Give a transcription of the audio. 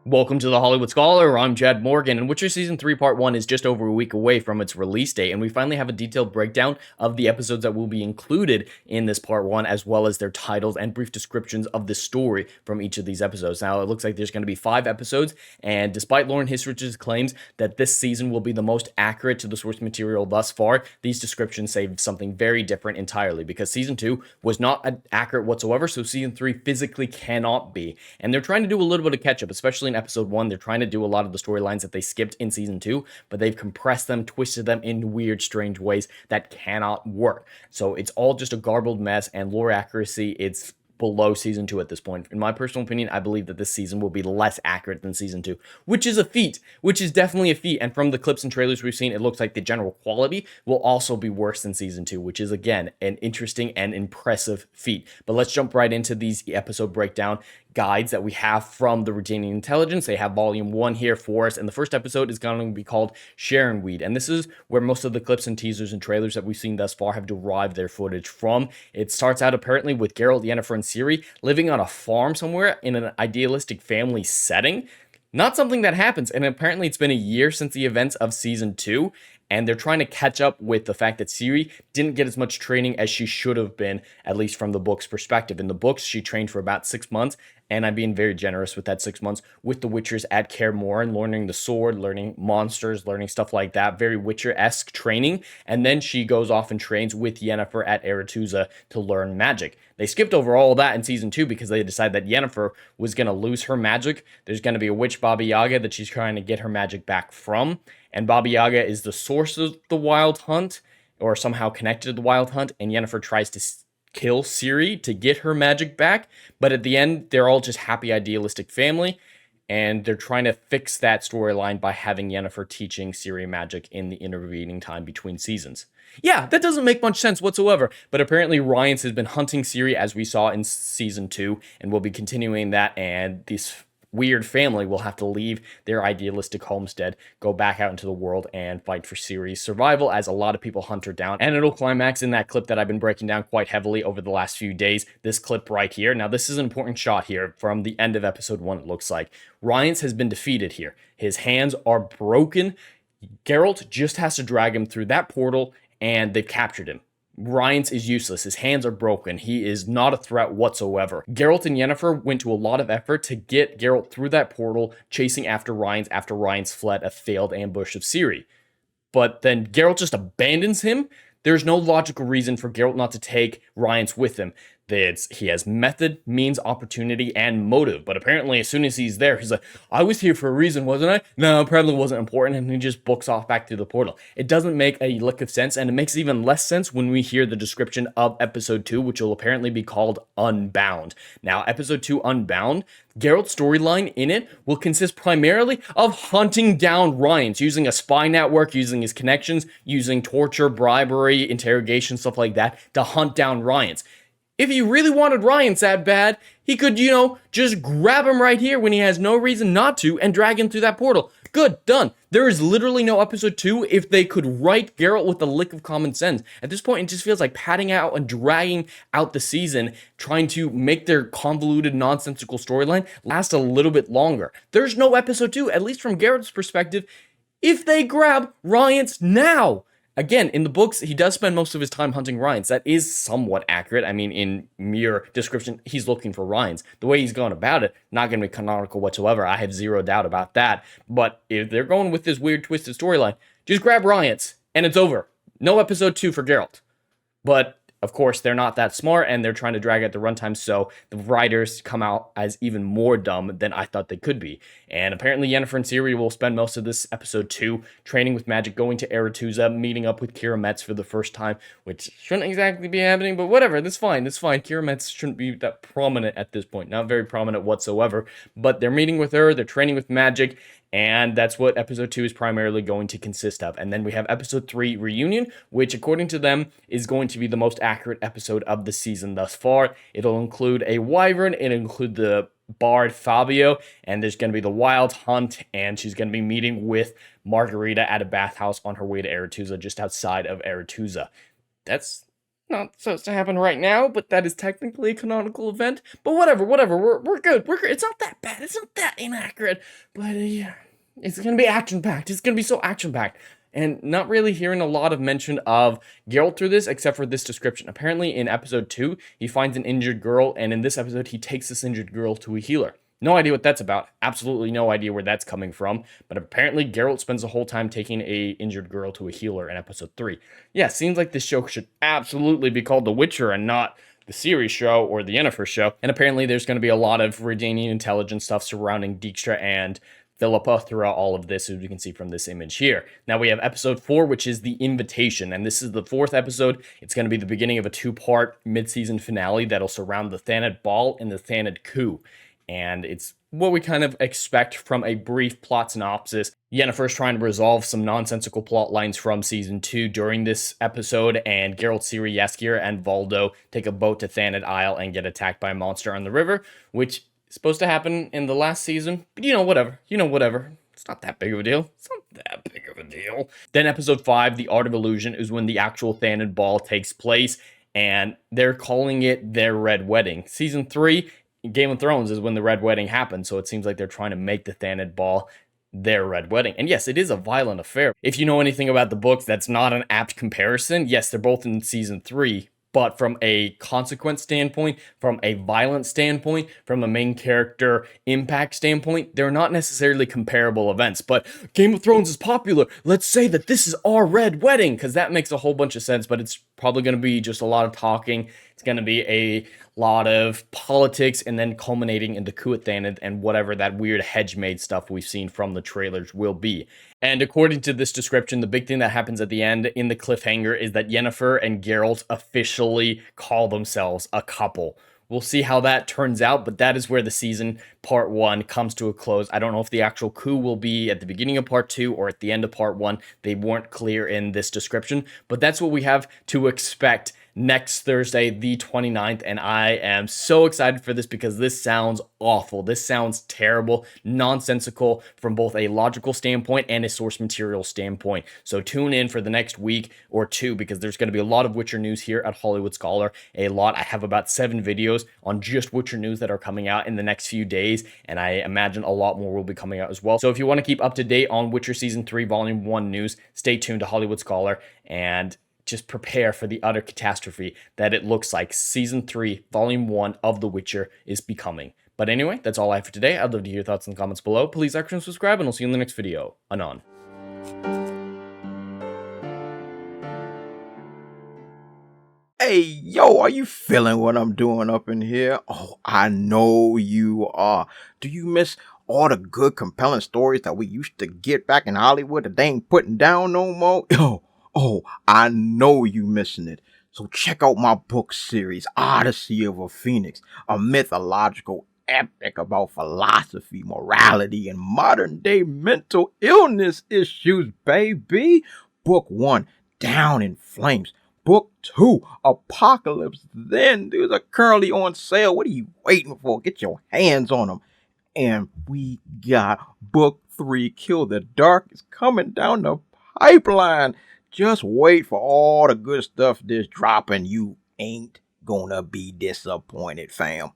Welcome to the Hollywood Scholar. I'm Chad Morgan, and Witcher Season 3 Part 1 is just over a week away from its release date, and we finally have a detailed breakdown of the episodes that will be included in this Part 1, as well as their titles and brief descriptions of the story from each of these episodes. Now, it looks like there's going to be 5 episodes, and despite Lauren Hissrich's claims that this season will be the most accurate to the source material thus far, these descriptions say something very different entirely, because Season 2 was not accurate whatsoever, so Season 3 physically cannot be. And they're trying to do a little bit of catch-up, especially in episode 1. They're trying to do a lot of the storylines that they skipped in season 2, but they've compressed them, twisted them in weird, strange ways that cannot work. So it's all just a garbled mess, and lore accuracy, it's below season 2 at this point. In my personal opinion, I believe that this season will be less accurate than season 2, which is a feat, which is definitely a feat. And from the clips and trailers we've seen, it looks like the general quality will also be worse than season 2, which is, again, an interesting and impressive feat. But let's jump right into these episode breakdown guides that we have from the Retaining Intelligence. They have volume 1 here for us, and the first episode is going to be called Sharon Weed, and this is where most of the clips and teasers and trailers that we've seen thus far have derived their footage from. It starts out apparently with Geralt, Yennefer, and Ciri living on a farm somewhere in an idealistic family setting. Not something that happens, and apparently it's been a year since the events of season 2, and they're trying to catch up with the fact that Ciri didn't get as much training as she should have been, at least from the book's perspective. In the books, she trained for about 6 months, and I'm being very generous with that 6 months, with the Witchers at Kaer Morhen, learning the sword, learning monsters, learning stuff like that, very Witcher-esque training, and then she goes off and trains with Yennefer at Aretuza to learn magic. They skipped over all of that in season 2 because they decided that Yennefer was going to lose her magic. There's going to be a witch, Baba Yaga, that she's trying to get her magic back from, and Baba Yaga is the source of the Wild Hunt, or somehow connected to the Wild Hunt, and Yennefer tries to kill Ciri to get her magic back, but at the end, they're all just happy, idealistic family, and they're trying to fix that storyline by having Yennefer teaching Ciri magic in the intervening time between seasons. Yeah, that doesn't make much sense whatsoever, but apparently Rience has been hunting Ciri, as we saw in season 2, and will be continuing that, and this weird family will have to leave their idealistic homestead, go back out into the world, and fight for Ciri's survival as a lot of people hunt her down. And it'll climax in that clip that I've been breaking down quite heavily over the last few days, this clip right here. Now, this is an important shot here from the end of episode 1, it looks like. Rience has been defeated here. His hands are broken. Geralt just has to drag him through that portal, and they've captured him. Rience is useless. His hands are broken. He is not a threat whatsoever. Geralt and Yennefer went to a lot of effort to get Geralt through that portal, chasing after Rience fled a failed ambush of Ciri. But then Geralt just abandons him. There's no logical reason for Geralt not to take Rience with him. He has method, means, opportunity, and motive. But apparently, as soon as he's there, he's like, I was here for a reason, wasn't I? No, it probably wasn't important. And he just books off back through the portal. It doesn't make a lick of sense. And it makes even less sense when we hear the description of episode 2, which will apparently be called Unbound. Now, episode 2, Unbound, Geralt's storyline in it will consist primarily of hunting down Rience, using a spy network, using his connections, using torture, bribery, interrogation, stuff like that, to hunt down Rience. If he really wanted Rience that bad, he could, just grab him right here when he has no reason not to and drag him through that portal. Good, done. There is literally no episode 2 if they could write Geralt with a lick of common sense. At this point, it just feels like padding out and dragging out the season, trying to make their convoluted, nonsensical storyline last a little bit longer. There's no episode 2, at least from Geralt's perspective, if they grab Rience now. Again, in the books, he does spend most of his time hunting Rience. That is somewhat accurate. I mean, in mere description, he's looking for Rience. The way he's going about it, not going to be canonical whatsoever. I have zero doubt about that. But if they're going with this weird, twisted storyline, just grab Rience, and it's over. No episode 2 for Geralt. But of course, they're not that smart, and they're trying to drag out the runtime, so the writers come out as even more dumb than I thought they could be. And apparently, Yennefer and Ciri will spend most of this episode 2 training with magic, going to Aretuza, meeting up with Keira Metz for the first time, which shouldn't exactly be happening, but whatever, that's fine. Keira Metz shouldn't be that prominent at this point, not very prominent whatsoever, but they're meeting with her, they're training with magic, and that's what episode 2 is primarily going to consist of. And then we have episode 3, Reunion, which according to them is going to be the most accurate episode of the season thus far. It'll include a wyvern, it'll include the bard Fabio, and there's going to be the wild hunt, and she's going to be meeting with Margarita at a bathhouse on her way to Aretuza, just outside of Aretuza. That's not supposed to happen right now, but that is technically a canonical event. But whatever, we're good. It's not that bad. It's not that inaccurate. But yeah, it's gonna be action-packed. It's gonna be so action-packed. And not really hearing a lot of mention of Geralt through this, except for this description. Apparently, in episode 2, he finds an injured girl, and in this episode, he takes this injured girl to a healer. No idea what that's about. Absolutely no idea where that's coming from. But apparently, Geralt spends the whole time taking a injured girl to a healer in episode 3. Yeah, seems like this show should absolutely be called The Witcher and not the series show or the Yennefer show. And apparently, there's going to be a lot of Redanian intelligence stuff surrounding Dijkstra and Philippa throughout all of this, as we can see from this image here. Now we have episode 4, which is The Invitation, and this is the 4th episode. It's going to be the beginning of a 2-part mid-season finale that'll surround the Thanedd Ball and the Thanedd Coup. And it's what we kind of expect from a brief plot synopsis. Yennefer's trying to resolve some nonsensical plot lines from season 2 during this episode, and Geralt, Ciri, Jaskier, and Valdo take a boat to Thanedd Isle and get attacked by a monster on the river, which supposed to happen in the last season, but whatever. It's not that big of a deal. Then episode 5, The Art of Illusion, is when the actual Thanedd Ball takes place, and they're calling it their Red Wedding. Season 3, Game of Thrones, is when the Red Wedding happened, so it seems like they're trying to make the Thanedd Ball their Red Wedding. And yes, it is a violent affair. If you know anything about the books, that's not an apt comparison. Yes, they're both in season 3, but from a consequence standpoint, from a violent standpoint, from a main character impact standpoint, they're not necessarily comparable events. But Game of Thrones is popular. Let's say that this is our Red Wedding, because that makes a whole bunch of sense, but it's probably going to be just a lot of talking. It's going to be a lot of politics, and then culminating into coup at Thanedd and whatever that weird hedge-made stuff we've seen from the trailers will be. And according to this description, the big thing that happens at the end in the cliffhanger is that Yennefer and Geralt officially call themselves a couple. We'll see how that turns out, but that is where the season part 1 comes to a close. I don't know if the actual coup will be at the beginning of part 2 or at the end of part 1. They weren't clear in this description, but that's what we have to expect next Thursday, the 29th, and I am so excited for this because this sounds awful. This sounds terrible, nonsensical from both a logical standpoint and a source material standpoint. So tune in for the next week or 2 because there's going to be a lot of Witcher news here at Hollywood Scholar. I have about 7 videos on just Witcher news that are coming out in the next few days, and I imagine a lot more will be coming out as well. So if you want to keep up to date on Witcher Season 3 Volume 1 news, stay tuned to Hollywood Scholar and just prepare for the utter catastrophe that it looks like Season 3, Volume 1 of The Witcher is becoming. But anyway, that's all I have for today. I'd love to hear your thoughts in the comments below. Please like and subscribe, and I'll see you in the next video. Anon. Hey, yo, are you feeling what I'm doing up in here? Oh, I know you are. Do you miss all the good, compelling stories that we used to get back in Hollywood that they ain't putting down no more? Oh, I know you missing it. So check out my book series, Odyssey of a Phoenix, a mythological epic about philosophy, morality, and modern-day mental illness issues, baby. Book 1, Down in Flames. Book 2, Apocalypse Then. These are currently on sale. What are you waiting for? Get your hands on them. And we got Book 3, Kill the Dark, is coming down the pipeline. Just wait for all the good stuff that's dropping. You ain't gonna be disappointed, fam.